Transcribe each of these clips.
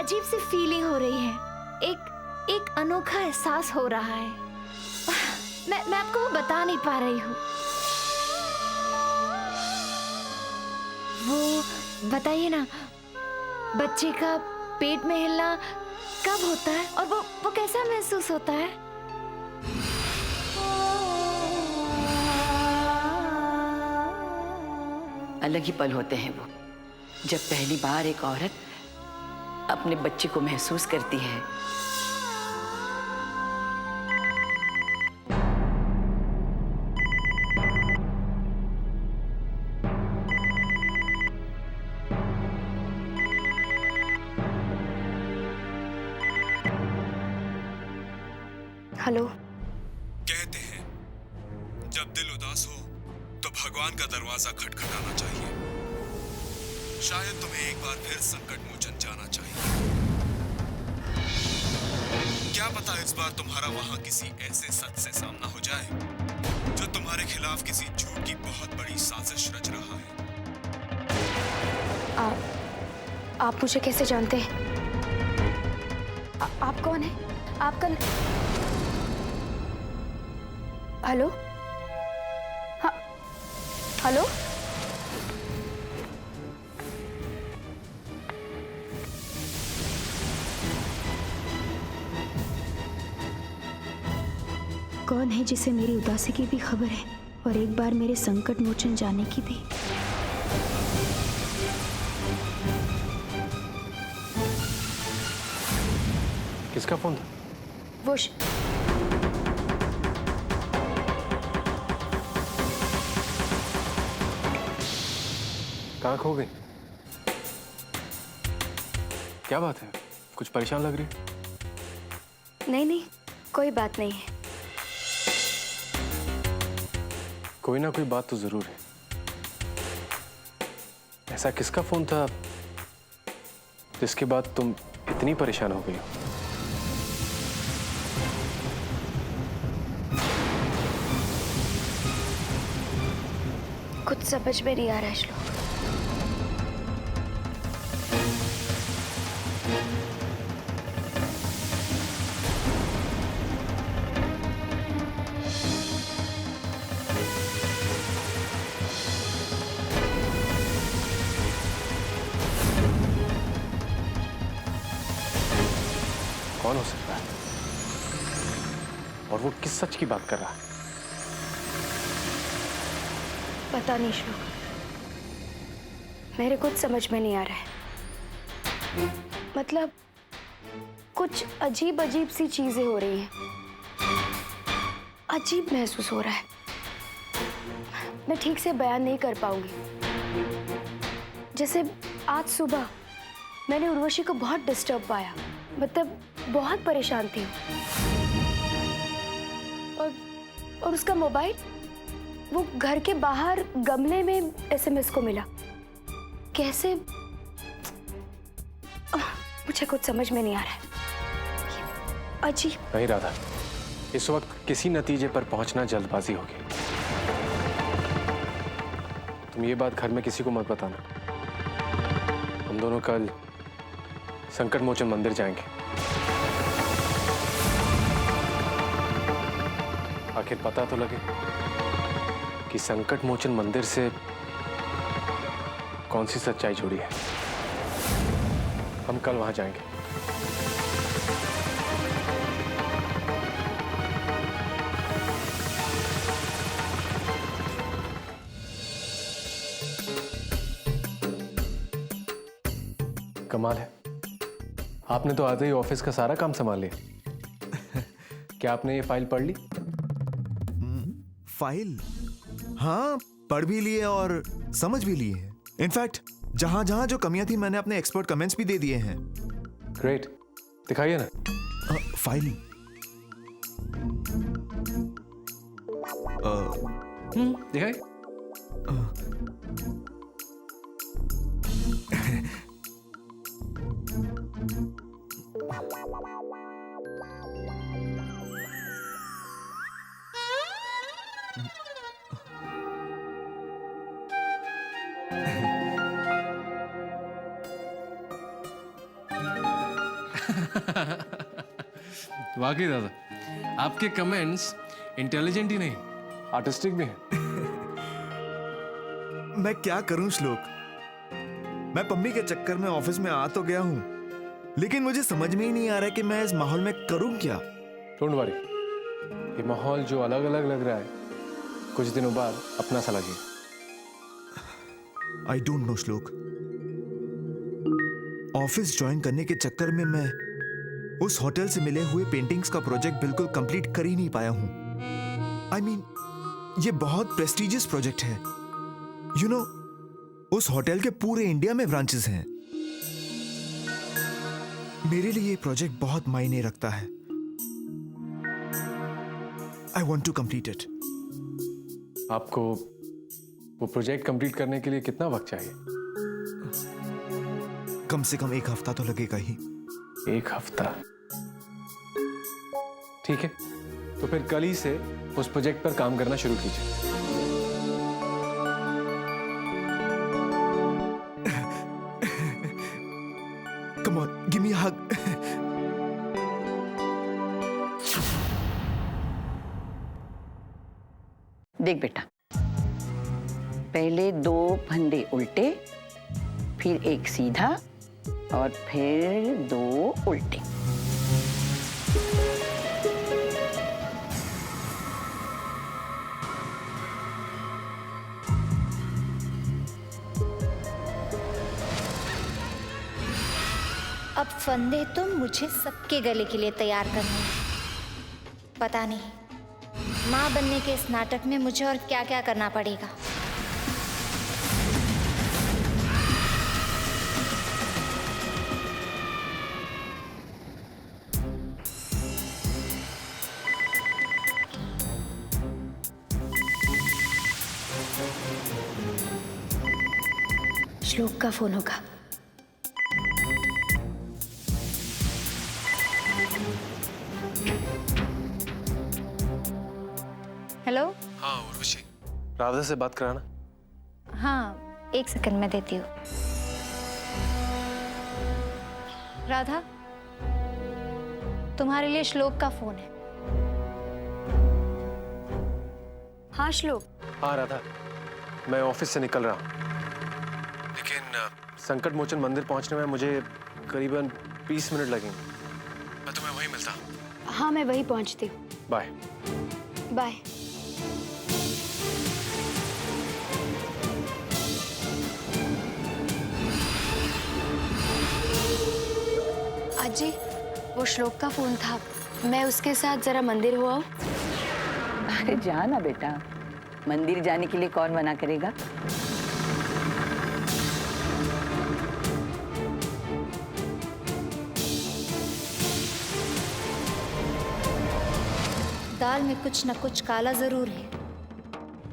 अजीब सी फीलिंग हो रही है। एक अनोखा एहसास हो रहा है। मैं आपको वो बता नहीं पा रही हूँ। वो बताइए ना, बच्चे का पेट में हिलना कब होता है और वो कैसा महसूस होता है? अलग ही पल होते हैं वो, जब पहली बार एक औरत अपने बच्चे को महसूस करती है। हेलो। कहते हैं जब दिल उदास हो तो भगवान का दरवाजा खटखटाना चाहिए। शायद तुम्हें एक बार फिर संकट मोचन जाना चाहिए। क्या पता इस बार तुम्हारा वहां किसी ऐसे सच से सामना हो जाए जो तुम्हारे खिलाफ किसी झूठ की बहुत बड़ी साजिश रच रहा है। आप मुझे कैसे जानते हैं? आप कौन है? आपका हेलो? हाँ, हेलो? कौन है जिसे मेरी उदासी की भी खबर है और एक बार मेरे संकट मोचन जाने की भी? किसका फोन था? वो कहाँ खो गई? क्या बात है, कुछ परेशान लग रही है? नहीं, कोई बात नहीं है। कोई ना कोई बात तो जरूर है। ऐसा किसका फोन था जिसके बाद तुम इतनी परेशान हो गई हो? कुछ समझ में नहीं आ रहा है श्लोक। कौन हो सकता है और वो किस सच की बात कर रहा है? पता नहीं श्लोक, मेरे कुछ समझ में नहीं आ रहा है। मतलब कुछ अजीब अजीब सी चीजें हो रही हैं। अजीब महसूस हो रहा है। मैं ठीक से बयान नहीं कर पाऊंगी। जैसे आज सुबह मैंने उर्वशी को बहुत डिस्टर्ब पाया। मतलब बहुत परेशान थी और उसका मोबाइल वो घर के बाहर गमले में एसएमएस को मिला। कैसे? मुझे कुछ समझ में नहीं आ रहा है। अजीब। नहीं राधा, इस वक्त किसी नतीजे पर पहुंचना जल्दबाजी होगी। तुम ये बात घर में किसी को मत बताना। हम दोनों कल संकट मोचन मंदिर जाएंगे। आखिर पता तो लगे कि संकट मोचन मंदिर से कौन सी सच्चाई जुड़ी है। हम कल वहां जाएंगे। कमाल है, आपने तो आते ही ऑफिस का सारा काम संभाल लिया। क्या आपने ये फाइल पढ़ ली? फाइल? हाँ, पढ़ भी लिए और समझ भी लिए हैं। इनफैक्ट जहां जहां जो कमियां थी मैंने अपने एक्सपर्ट कमेंट्स भी दे दिए हैं। ग्रेट, दिखाइए ना। फाइल दिखाइए। वाकई दादा, आपके कमेंट्स इंटेलिजेंट ही नहीं, आर्टिस्टिक भी हैं। मैं क्या करूं श्लोक, मैं पम्मी के चक्कर में ऑफिस में आ तो गया हूं, लेकिन मुझे समझ में ही नहीं आ रहा कि मैं इस माहौल में करूं क्या। डोंट वरी, ये माहौल जो अलग अलग लग रहा है कुछ दिनों बाद अपना सा लगेगा। आई डोंट नो श्लोक, ऑफिस ज्वाइन करने के चक्कर में मैं उस होटल से मिले हुए पेंटिंग्स का प्रोजेक्ट बिल्कुल कंप्लीट कर ही नहीं पाया हूं। आई मीन, ये बहुत प्रेस्टिजियस प्रोजेक्ट है। यू नो, उस होटल के पूरे इंडिया में ब्रांचेस हैं। मेरे लिए ये प्रोजेक्ट बहुत मायने रखता है। I want to complete it. आपको वो प्रोजेक्ट कंप्लीट करने के लिए कितना वक्त चाहिए? कम से कम 1 हफ्ता तो लगेगा ही। 1 हफ्ता? ठीक है, तो फिर कल ही से उस प्रोजेक्ट पर काम करना शुरू कीजिए। Come on, give me a hug. देख बेटा, पहले 2 फंदे उल्टे, फिर 1 सीधा और फिर 2 उल्टे। अब फंदे तो मुझे सबके गले के लिए तैयार करने हैं। पता नहीं माँ बनने के इस नाटक में मुझे और क्या क्या करना पड़ेगा। श्लोक का फोन होगा। हेलो। हाँ उर्वशी, राधा से बात कराना। हाँ, 1 सेकंड में देती हूँ। राधा, तुम्हारे लिए श्लोक का फोन है। हाँ श्लोक। हाँ राधा, मैं ऑफिस से निकल रहा हूँ, लेकिन संकट मोचन मंदिर पहुंचने में मुझे करीबन 20 मिनट लगेंगे। मैं तुम्हें वहीं मिलता हूँ। हाँ, मैं वहीं पहुंचती हूँ। बाय। बाय। अजी, वो श्लोक का फोन था, मैं उसके साथ जरा मंदिर हो आऊं? अरे जा ना बेटा, मंदिर जाने के लिए कौन मना करेगा। दाल में कुछ न कुछ काला जरूर है।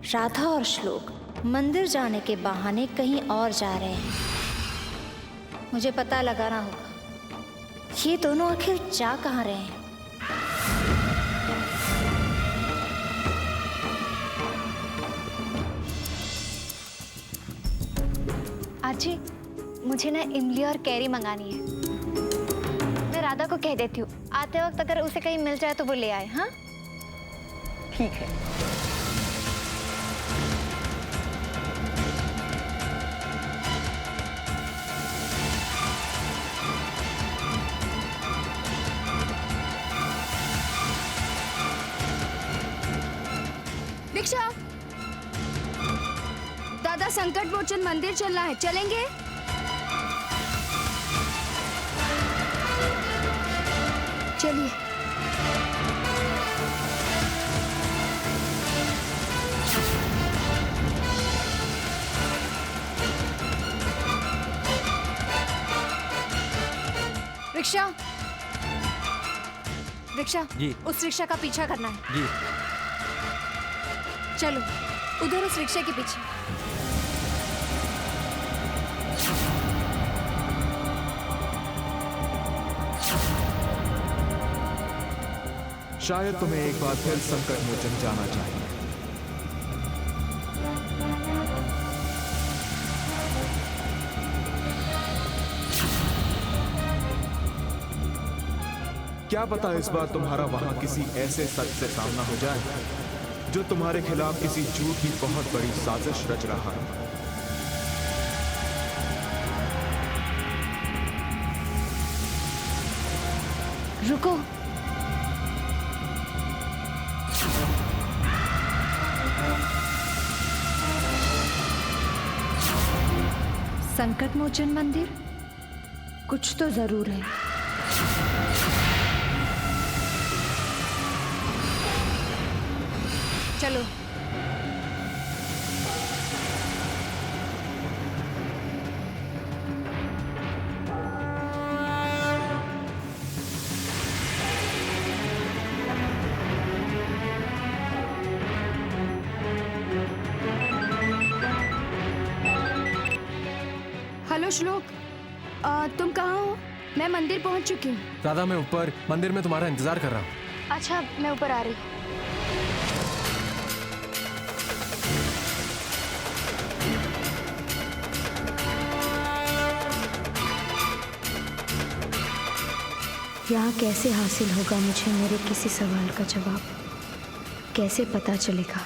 राधा और श्लोक मंदिर जाने के बहाने कहीं और जा रहे हैं। मुझे पता लगाना होगा ये दोनों आखिर जा कहाँ रहे हैं। आजी, मुझे ना इमली और कैरी मंगानी है। मैं राधा को कह देती हूँ, आते वक्त अगर उसे कहीं मिल जाए तो वो ले आए। हाँ ठीक है। दीक्षा, दादा संकट मोचन मंदिर चलना है, चलेंगे? चलिए। रिक्शा, रिक्शा जी। उस रिक्शा का पीछा करना है। जी। चलो उधर उस रिक्शे के पीछे। शायद तुम्हें एक बार फिर संकट मोचन जाना चाहिए। क्या पता इस बार तुम्हारा वहां किसी ऐसे सच से सामना हो जाए जो तुम्हारे खिलाफ किसी झूठ की बहुत बड़ी साजिश रच रहा है। रुको। संकट मोचन मंदिर कुछ तो जरूर है। चलो। हेलो श्लोक, तुम कहाँ हो? मैं मंदिर पहुंच चुकी हूँ। राधा, मैं ऊपर मंदिर में तुम्हारा इंतजार कर रहा हूँ। अच्छा, मैं ऊपर आ रही हूँ। यहाँ कैसे हासिल होगा मुझे मेरे किसी सवाल का जवाब? कैसे पता चलेगा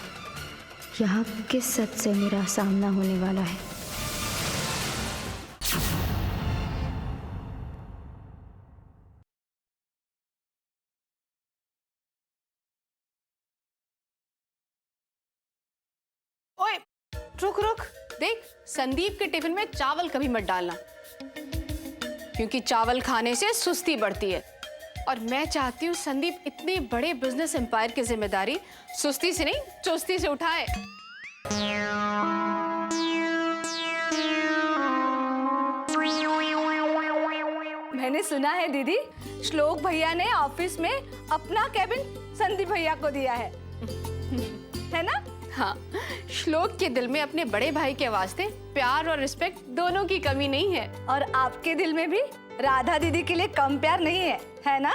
यहाँ किस सच से मेरा सामना होने वाला है? ओए, रुक रुक, देख, संदीप के टिफिन में चावल कभी मत डालना, क्योंकि चावल खाने से सुस्ती बढ़ती है। और मैं चाहती हूँ संदीप इतने बड़े बिजनेस एम्पायर की जिम्मेदारी सुस्ती से नहीं, चुस्ती से उठाए। मैंने सुना है दीदी, श्लोक भैया ने ऑफिस में अपना कैबिन संदीप भैया को दिया है ना? हाँ, श्लोक के दिल में अपने बड़े भाई के वास्ते प्यार और रिस्पेक्ट दोनों की कमी नहीं है। और आपके दिल में भी राधा दीदी के लिए कम प्यार नहीं है ना?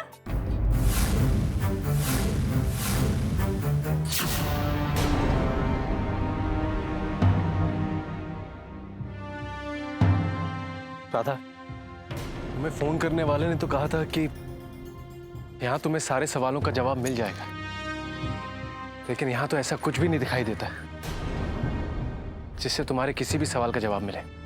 राधा, तुम्हें फोन करने वाले ने तो कहा था कि यहाँ तुम्हें सारे सवालों का जवाब मिल जाएगा, लेकिन यहाँ तो ऐसा कुछ भी नहीं दिखाई देता जिससे तुम्हारे किसी भी सवाल का जवाब मिले।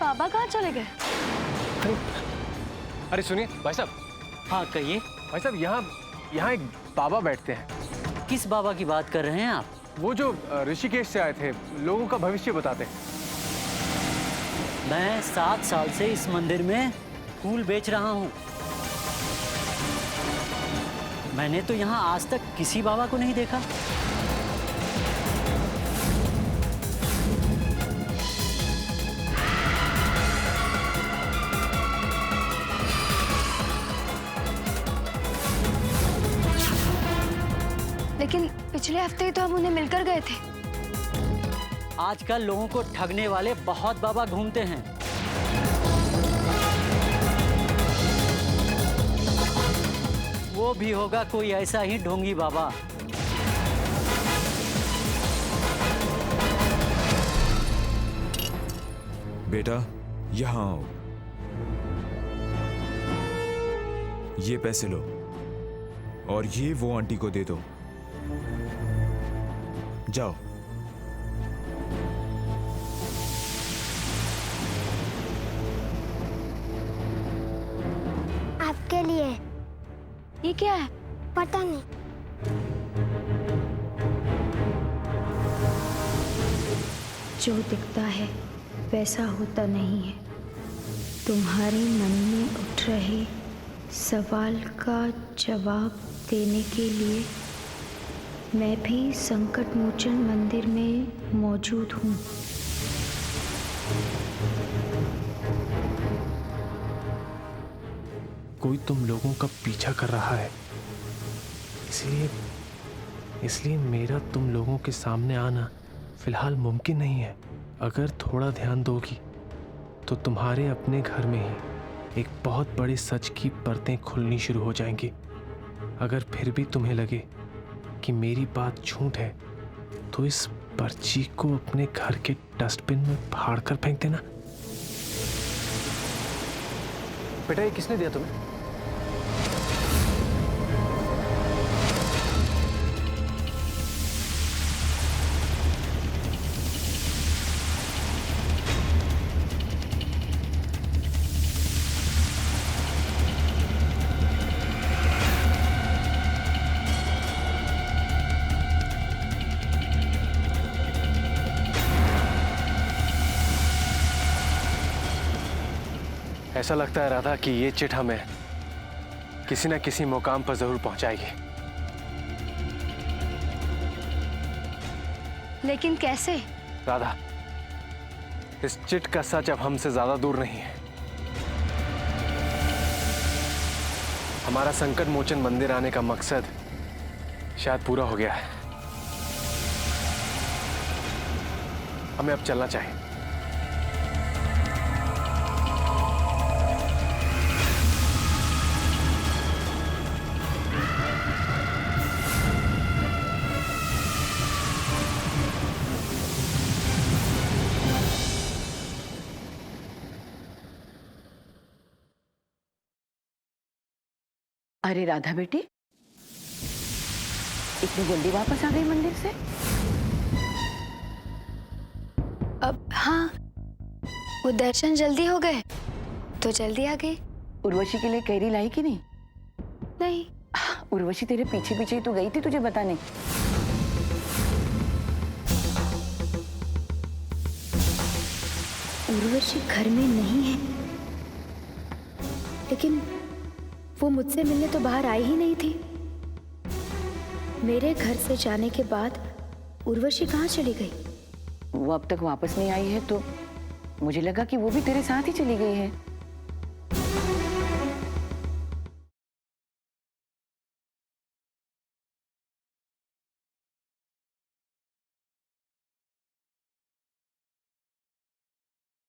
बाबा कहाँ चले गए? अरे सुनिए भाई साहब। हाँ कहिए। भाई साहब, यहाँ एक बाबा बैठते हैं। किस बाबा की बात कर रहे हैं आप? वो जो ऋषिकेश से आए थे, लोगों का भविष्य बताते हैं। मैं 7 साल से इस मंदिर में फूल बेच रहा हूँ। मैंने तो यहाँ आज तक किसी बाबा को नहीं देखा। लेकिन पिछले हफ्ते ही तो हम उन्हें मिलकर गए थे। आजकल लोगों को ठगने वाले बहुत बाबा घूमते हैं। वो भी होगा कोई ऐसा ही ढोंगी बाबा। बेटा, यहाँ आओ। ये पैसे लो और ये वो आंटी को दे दो। जाओ। आपके लिए। ये क्या है? पता नहीं। जो दिखता है वैसा होता नहीं है। तुम्हारे मन में उठ रहे सवाल का जवाब देने के लिए मैं भी संकट मोचन मंदिर में मौजूद हूँ। कोई तुम लोगों का पीछा कर रहा है इसलिए मेरा तुम लोगों के सामने आना फिलहाल मुमकिन नहीं है। अगर थोड़ा ध्यान दोगी तो तुम्हारे अपने घर में ही एक बहुत बड़े सच की परतें खुलनी शुरू हो जाएंगी। अगर फिर भी तुम्हें लगे कि मेरी बात झूठ है तो इस पर्ची को अपने घर के डस्टबिन में फाड़ कर फेंक देना। बेटा ये किसने दिया तुम्हें? ऐसा लगता है राधा कि ये चिट हमें किसी न किसी मुकाम पर जरूर पहुंचाएगी। लेकिन कैसे? राधा, इस चिट का सच अब हमसे ज्यादा दूर नहीं है। हमारा संकट मोचन मंदिर आने का मकसद शायद पूरा हो गया है। हमें अब चलना चाहिए। अरे राधा बेटी, इतनी जल्दी वापस आ गई मंदिर से? अब हाँ, वो दर्शन जल्दी हो गए तो जल्दी आ गई। उर्वशी के लिए कैरी लाई कि नहीं? नहीं। उर्वशी तेरे पीछे पीछे ही तो गई थी तुझे बताने। उर्वशी घर में नहीं है, लेकिन वो मुझसे मिलने तो बाहर आई ही नहीं थी। मेरे घर से जाने के बाद उर्वशी कहाँ चली गई? वो अब तक वापस नहीं आई है तो मुझे लगा कि वो भी तेरे साथ ही चली गई है।